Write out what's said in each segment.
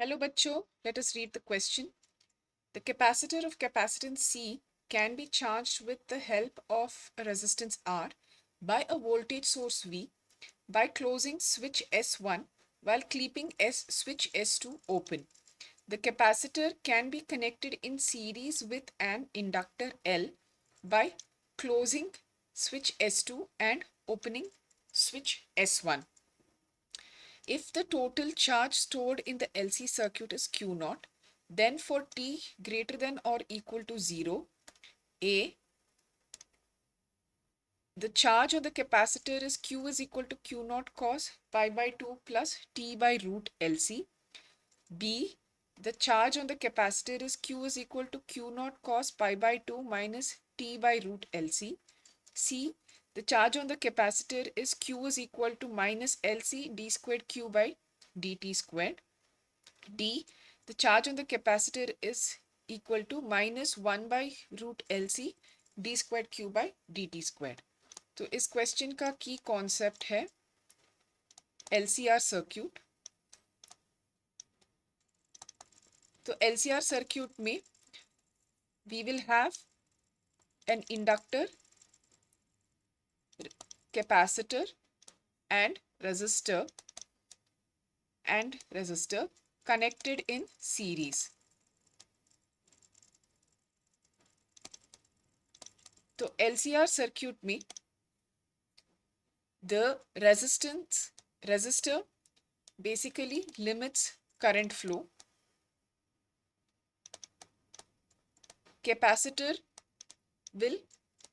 Hello bachcho, let us read the question. The capacitor of capacitance C can be charged with the help of a resistance R by a voltage source V by closing switch S1 while keeping switch S2 open. The capacitor can be connected in series with an inductor L by closing switch S2 and opening switch S1. If the total charge stored in the LC circuit is Q naught, then for t greater than or equal to 0, A, the charge on the capacitor is Q is equal to Q naught cos pi by 2 plus T by root LC. B, the charge on the capacitor is Q is equal to Q naught cos pi by 2 minus T by root LC. C, the charge on the capacitor is Q is equal to minus LC d squared Q by dt squared. D, the charge on the capacitor is equal to minus 1 by root LC d squared Q by dt squared. तो इस question का की concept है LCR circuit. तो LCR circuit में we will have an inductor, capacitor and resistor connected in series. तो LCR circuit में the resistor basically limits current flow. Capacitor will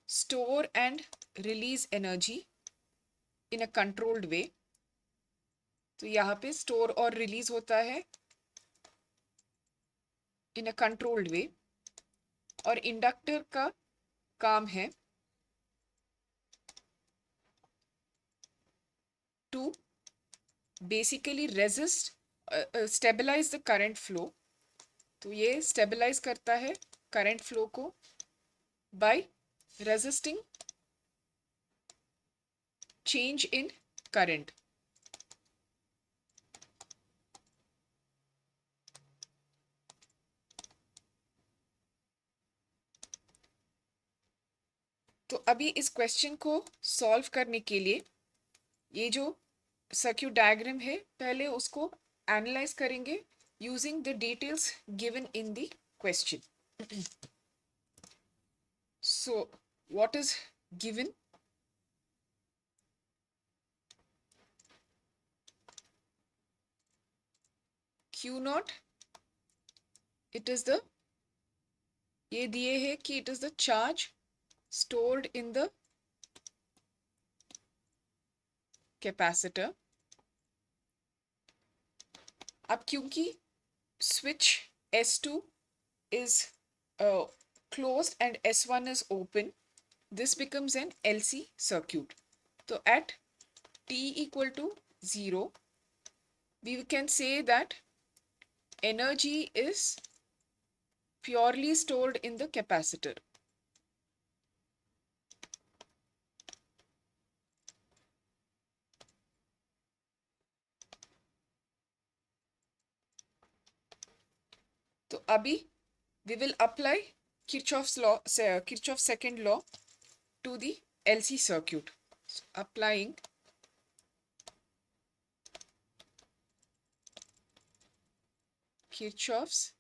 store and release energy in a controlled way. तो यहाँ पे store और release होता है in a controlled way. और inductor का काम है to basically resist, stabilize the current flow. तो ये stabilize करता है current flow को by resisting change in current. तो अभी इस क्वेश्चन को सॉल्व करने के लिए ये जो सर्क्यूट डायग्राम है पहले उसको एनालाइज करेंगे using the details given in the question. So what is given? Q naught, it is the, ये दिए है कि it is the charge stored in the capacitor. अब क्योंकि switch S2 is closed and S1 is open, this becomes an LC circuit. So at t equal to 0, we can say that energy is purely stored in the capacitor. तो अभी we will apply Kirchhoff's second law to the LC circuit. So applying Kirchhoff's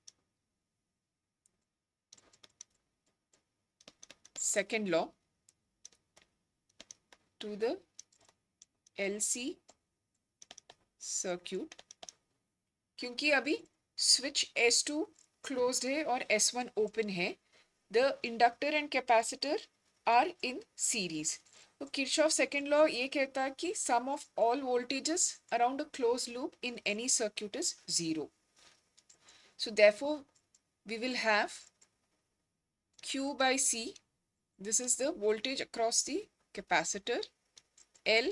second law to the LC circuit. क्योंकि अभी switch S2 closed है और S1 open है, the inductor and capacitor are in series. तो Kirchhoff second law ये कहता है कि sum of all voltages around a closed loop in any circuit is 0. So therefore we will have Q by C, this is the voltage across the capacitor, L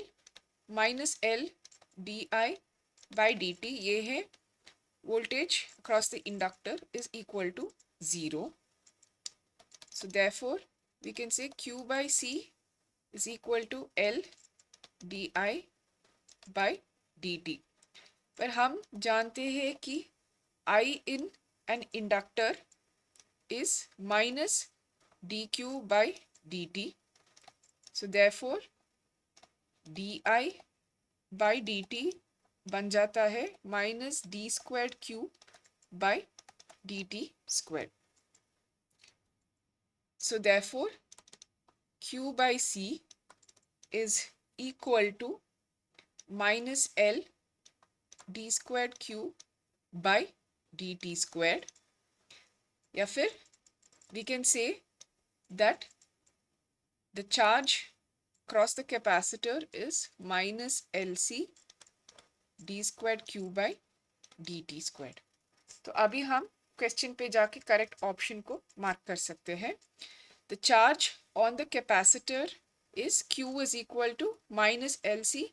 minus L di by dt, ये है voltage across the inductor, is equal to 0. So therefore we can say Q by C is equal to L di by dt. पर हम जानते हैं कि I in an inductor is minus dq by dt. So therefore di by dt बन जाता है minus D square Q by dt squared. So therefore q by c is equal to minus L d squared q by dt squared, या फिर we can say that the charge across the capacitor is minus LC d squared q by dt squared. तो अभी हम question पे जाके correct option को mark कर सकते हैं. The charge on the capacitor is q is equal to minus LC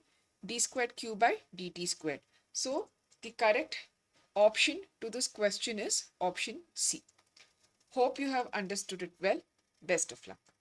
d squared q by dt squared. So the correct option to this question is option C. Hope you have understood it well. Best of luck.